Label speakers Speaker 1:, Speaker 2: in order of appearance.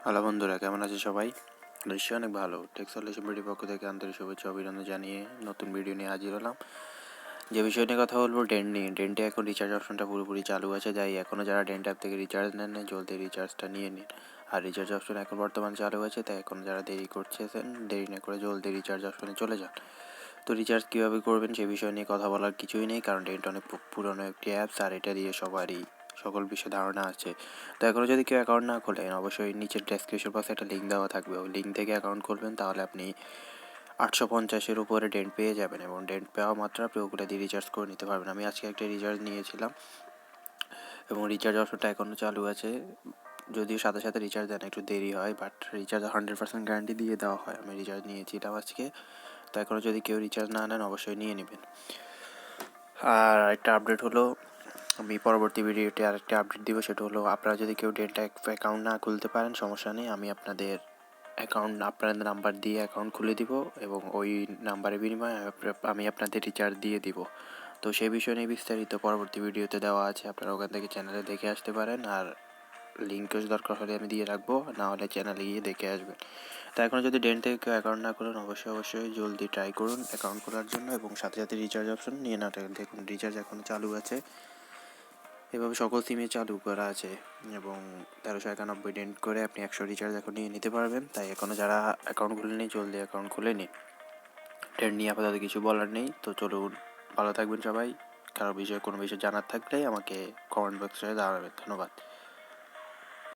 Speaker 1: Hello বন্ধুরা, কেমন আছে সবাই? নিশ্চয়ই অনেক ভালো। টেক সলিউশন ভিডিও পক্ষ থেকে আন্তরিক শুভেচ্ছা অভিনন্দন জানিয়ে নতুন ভিডিও নিয়ে হাজির হলাম। যে বিষয় নিয়ে কথা বলবো, ডেন্ট নিয়ে। ডেন্টে এখন রিচার্জ অপশনটা পুরোপুরি চালু আছে, তাই এখনও যারা ডেন্ট অ্যাপ থেকে রিচার্জ নেন জলদি রিচার্জটা নিয়ে নিন। আর রিচার্জ অপশন এখন বর্তমানে চালু আছে, তাই এখন যারা দেরি করছেন দেরি না করে জলদি রিচার্জ অপশনে চলে যান। তো রিচার্জ কীভাবে করবেন সে বিষয় নিয়ে কথা বলার কিছুই নেই, কারণ ডেন্ট অনেক পুরনো একটি অ্যাপস, আর এটা দিয়ে সবারই সকল বিষয়ে ধারণা আছে। তো এখনও যদি কেউ অ্যাকাউন্ট না খোলেন, অবশ্যই নিচের ডেসক্রিপশন বক্সে একটা লিঙ্ক দেওয়া থাকবে, ওই লিঙ্ক থেকে অ্যাকাউন্ট খুলবেন, তাহলে আপনি 850-এর উপরে ডেন্ট পেয়ে যাবেন, এবং ডেন্ট পাওয়া মাত্র আপনি ওগুলো দিয়ে রিচার্জ করে নিতে পারবেন। আমি আজকে একটা রিচার্জ নিয়েছিলাম এবং রিচার্জ অপশনটা এখনও চালু আছে, যদিও সাথে সাথে রিচার্জ দেন একটু দেরি হয়, বাট রিচার্জ 100% গ্যারান্টি দিয়ে দেওয়া হয়। আমি রিচার্জ নিয়েছিলাম আজকে, তো এখনও যদি কেউ রিচার্জ না নেন অবশ্যই নিয়ে নেবেন। আর একটা আপডেট হলো, আমি পরবর্তী ভিডিওতে আরেকটা আপডেট দিব, সেটা হলো আপনারা যদি কেউ ডেন্ট অ্যাকাউন্ট না খুলতে পারেন সমস্যা নেই, আমি আপনাদের আপনাদের নাম্বার দিয়ে অ্যাকাউন্ট খুলে দিব, এবং ওই নাম্বারের বিনিময়ে আমি আপনাদের রিচার্জ দিয়ে দিব। তো সেই বিষয় নিয়ে বিস্তারিত পরবর্তী ভিডিওতে দেওয়া আছে, আপনারা ওখান থেকে চ্যানেলে দেখে আসতে পারেন। আর লিঙ্কও দরকার হলে আমি দিয়ে রাখবো, না হলে চ্যানেলে গিয়ে দেখে আসবেন। তো এখন যদি ডেন্ট থেকে কেউ অ্যাকাউন্ট না করেন অবশ্যই জলদি ট্রাই করুন অ্যাকাউন্ট খোলার জন্য, এবং সাথে সাথে রিচার্জ অপশন নিয়ে না দেখুন, রিচার্জ এখনও চালু আছে, এভাবে সকল সিমে চালু করা আছে, এবং 1391 ডেন্ট করে আপনি 100 রিচার্জ এখন নিয়ে নিতে পারবেন। তাই এখনও যারা অ্যাকাউন্ট খুলেনি জলদি অ্যাকাউন্ট খুলে নিন। ডেন্ট নিয়ে আপাতত কিছু বলার নেই। তো চলুন, ভালো থাকবেন সবাই। কারো বিষয়ে কোনো বিষয় জানার থাকলে আমাকে কমেন্ট বক্সে জানাবেন। ধন্যবাদ।